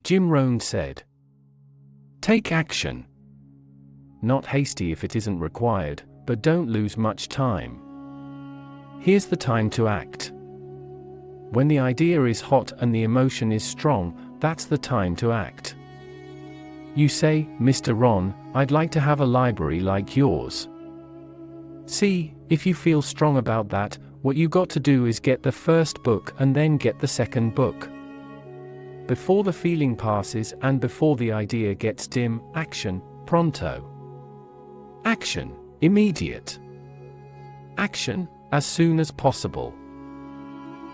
Jim Rohn said, "Take action. Not hasty if it isn't required, but don't lose much time. Here's the time to act. When the idea is hot and the emotion is strong, that's the time to act." You say, "Mr. Rohn, I'd like to have a library like yours." See, if you feel strong about that, what you got to do is get the first book and then get the second book. Before the feeling passes and before the idea gets dim, action, pronto. Action, immediate. Action, as soon as possible.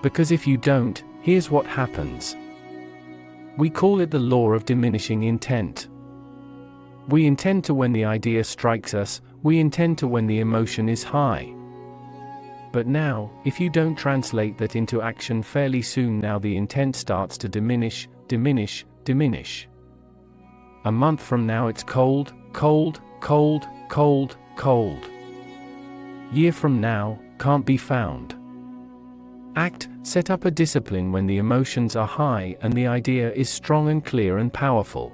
Because if you don't, here's what happens. We call it the law of diminishing intent. We intend to when the idea strikes us, we intend to when the emotion is high. But now, if you don't translate that into action fairly soon, now the intent starts to diminish, diminish, diminish. A month from now it's cold, cold, cold, cold, cold. Year from now, can't be found. Act, set up a discipline when the emotions are high and the idea is strong and clear and powerful.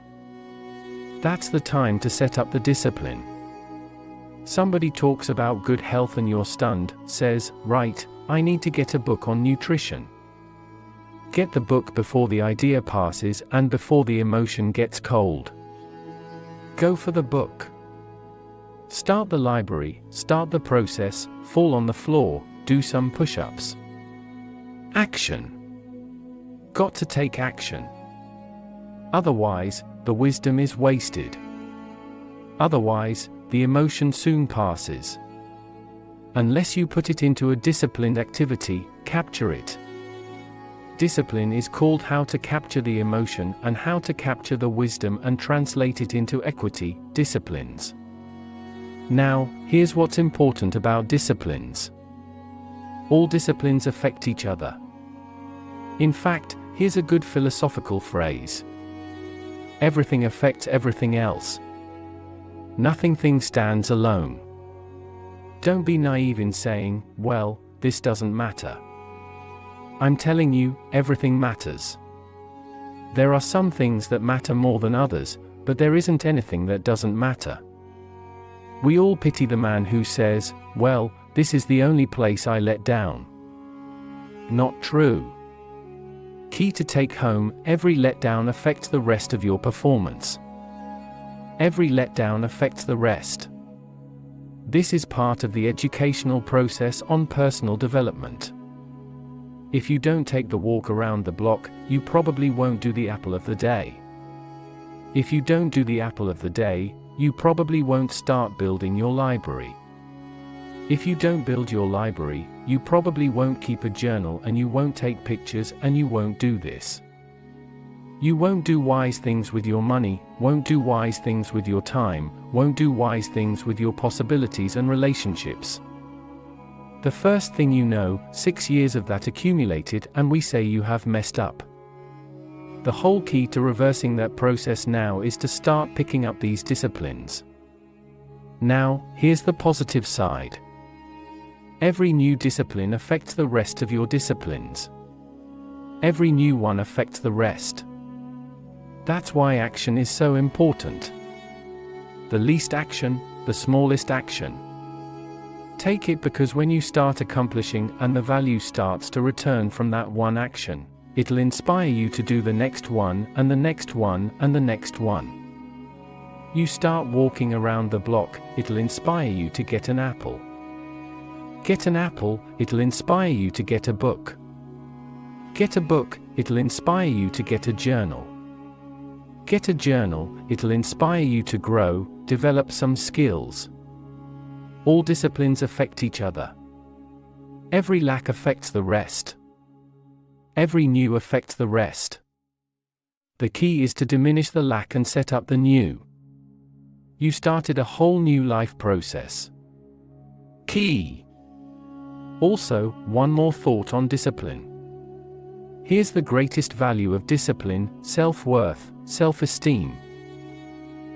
That's the time to set up the discipline. Somebody talks about good health and you're stunned, says, "Right, I need to get a book on nutrition." Get the book before the idea passes and before the emotion gets cold. Go for the book. Start the library, start the process, fall on the floor, do some push-ups. Action. Got to take action. Otherwise, the wisdom is wasted. Otherwise, the emotion soon passes. Unless you put it into a disciplined activity, capture it. Discipline is called how to capture the emotion and how to capture the wisdom and translate it into equity, disciplines. Now, here's what's important about disciplines. All disciplines affect each other. In fact, here's a good philosophical phrase. Everything affects everything else. Nothing stands alone. Don't be naive in saying, "Well, this doesn't matter." I'm telling you, everything matters. There are some things that matter more than others, but there isn't anything that doesn't matter. We all pity the man who says, "Well, this is the only place I let down." Not true. Key to take home, every letdown affects the rest of your performance. Every letdown affects the rest. This is part of the educational process on personal development. If you don't take the walk around the block, you probably won't do the apple of the day. If you don't do the apple of the day, you probably won't start building your library. If you don't build your library, you probably won't keep a journal and you won't take pictures and you won't do this. You won't do wise things with your money, won't do wise things with your time, won't do wise things with your possibilities and relationships. The first thing you know, 6 years of that accumulated and we say you have messed up. The whole key to reversing that process now is to start picking up these disciplines. Now, here's the positive side. Every new discipline affects the rest of your disciplines. Every new one affects the rest. That's why action is so important. The least action, the smallest action. Take it because when you start accomplishing and the value starts to return from that one action, it'll inspire you to do the next one and the next one and the next one. You start walking around the block, it'll inspire you to get an apple. Get an apple, it'll inspire you to get a book. Get a book, it'll inspire you to get a journal. Get a journal, it'll inspire you to grow, develop some skills. All disciplines affect each other. Every lack affects the rest. Every new affects the rest. The key is to diminish the lack and set up the new. You started a whole new life process. Key. Also, one more thought on discipline. Here's the greatest value of discipline: self-worth, self-esteem.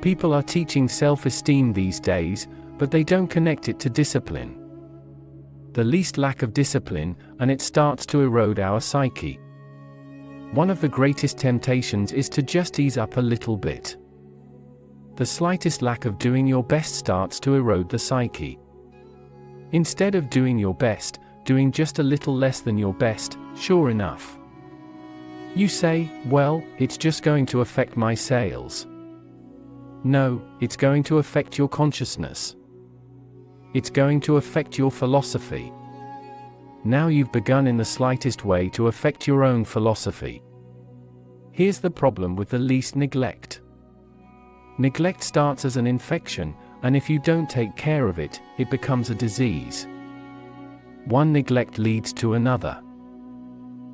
People are teaching self-esteem these days, but they don't connect it to discipline. The least lack of discipline, and it starts to erode our psyche. One of the greatest temptations is to just ease up a little bit. The slightest lack of doing your best starts to erode the psyche. Instead of doing your best, doing just a little less than your best, sure enough. You say, well, it's just going to affect my sales. No, it's going to affect your consciousness. It's going to affect your philosophy. Now you've begun in the slightest way to affect your own philosophy. Here's the problem with the least neglect. Neglect starts as an infection, and if you don't take care of it, it becomes a disease. One neglect leads to another.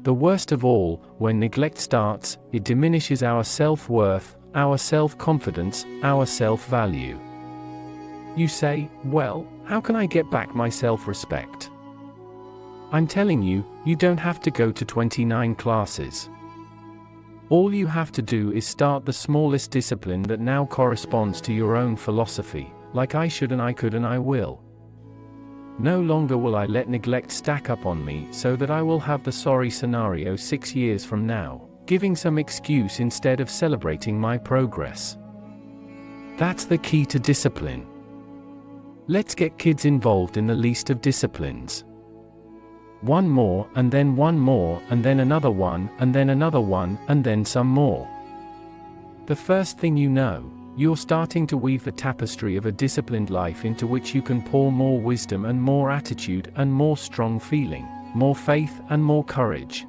The worst of all, when neglect starts, it diminishes our self-worth, our self-confidence, our self-value. You say, well, how can I get back my self-respect? I'm telling you, you don't have to go to 29 classes. All you have to do is start the smallest discipline that now corresponds to your own philosophy, like I should and I could and I will. No longer will I let neglect stack up on me so that I will have the sorry scenario 6 years from now, giving some excuse instead of celebrating my progress. That's the key to discipline. Let's get kids involved in the least of disciplines. One more, and then one more, and then another one, and then another one, and then some more. The first thing you know, you're starting to weave the tapestry of a disciplined life into which you can pour more wisdom and more attitude and more strong feeling, more faith and more courage.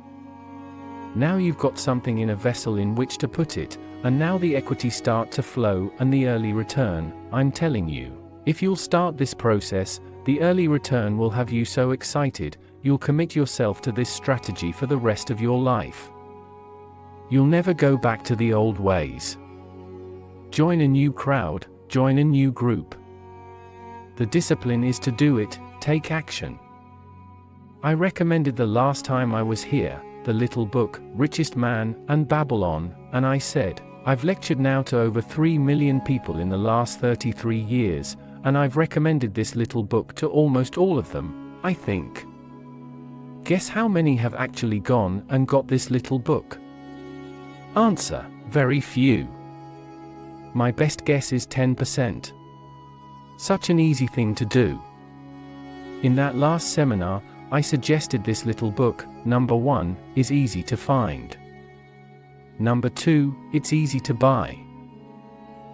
Now you've got something in a vessel in which to put it, and now the equity start to flow and the early return, I'm telling you, if you'll start this process, the early return will have you so excited, you'll commit yourself to this strategy for the rest of your life. You'll never go back to the old ways. Join a new crowd, join a new group. The discipline is to do it, take action. I recommended the last time I was here, the little book, Richest Man and Babylon, and I said, I've lectured now to over 3 million people in the last 33 years, and I've recommended this little book to almost all of them, I think. Guess how many have actually gone and got this little book? Answer, very few. My best guess is 10%. Such an easy thing to do. In that last seminar, I suggested this little book, number 1, is easy to find. Number 2, it's easy to buy.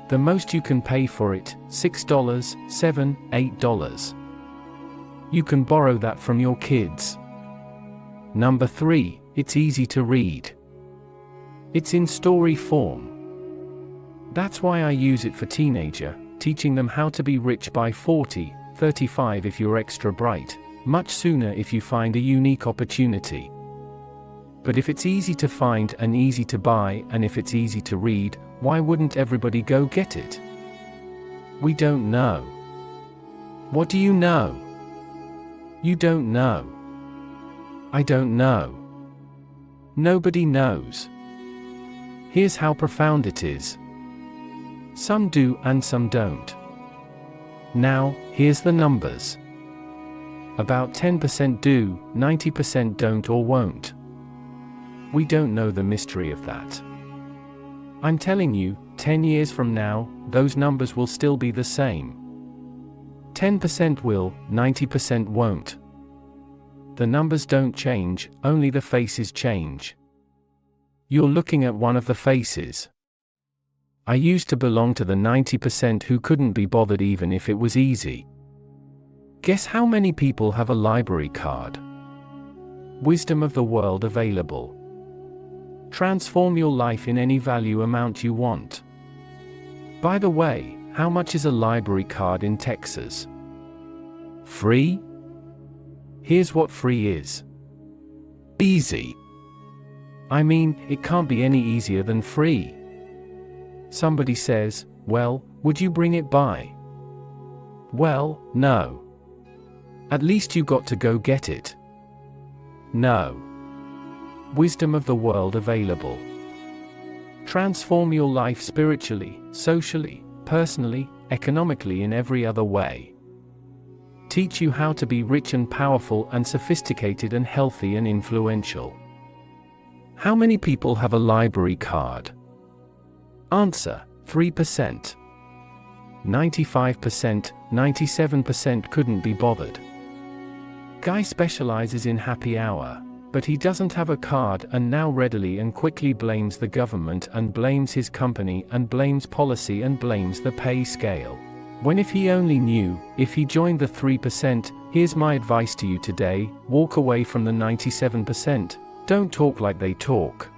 The most you can pay for it, $6, $7, $8. You can borrow that from your kids. Number 3, it's easy to read. It's in story form. That's why I use it for teenager, teaching them how to be rich by 40, 35 if you're extra bright, much sooner if you find a unique opportunity. But if it's easy to find and easy to buy, and if it's easy to read, why wouldn't everybody go get it? We don't know. What do you know? You don't know. I don't know. Nobody knows. Here's how profound it is. Some do and some don't. Now, here's the numbers. About 10% do, 90% don't or won't. We don't know the mystery of that. I'm telling you, 10 years from now, those numbers will still be the same. 10% will, 90% won't. The numbers don't change, only the faces change. You're looking at one of the faces. I used to belong to the 90% who couldn't be bothered even if it was easy. Guess how many people have a library card? Wisdom of the world available. Transform your life in any value amount you want. By the way, how much is a library card in Texas? Free? Here's what free is. Easy. I mean, it can't be any easier than free. Somebody says, well, would you bring it by? Well, no. At least you got to go get it. No. Wisdom of the world available. Transform your life spiritually, socially, personally, economically, in every other way. Teach you how to be rich and powerful and sophisticated and healthy and influential. How many people have a library card? Answer: 3%. 95%, 97% couldn't be bothered. Guy specializes in happy hour, but he doesn't have a card and now readily and quickly blames the government and blames his company and blames policy and blames the pay scale. When if he only knew, if he joined the 3%, here's my advice to you today: walk away from the 97%. Don't talk like they talk.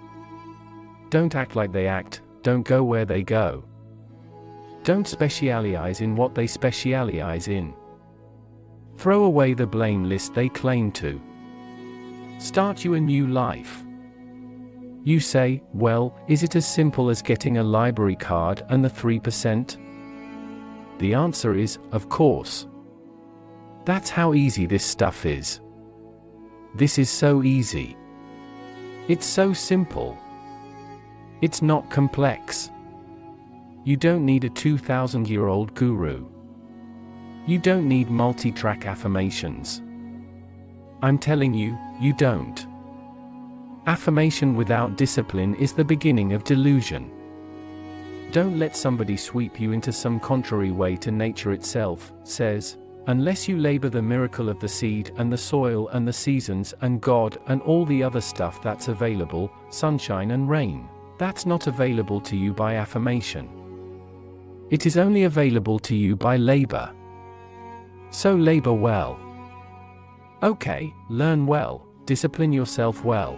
Don't act like they act, don't go where they go. Don't specialize in what they specialize in. Throw away the blame list they claim to. Start you a new life. You say, well, is it as simple as getting a library card and the 3%? The answer is, of course. That's how easy this stuff is. This is so easy. It's so simple. It's not complex. You don't need a 2,000-year-old guru. You don't need multi-track affirmations. I'm telling you, you don't. Affirmation without discipline is the beginning of delusion. Don't let somebody sweep you into some contrary way to nature itself, says, unless you labor the miracle of the seed and the soil and the seasons and God and all the other stuff that's available, sunshine and rain. That's not available to you by affirmation. It is only available to you by labor. So labor well. Okay, learn well, discipline yourself well.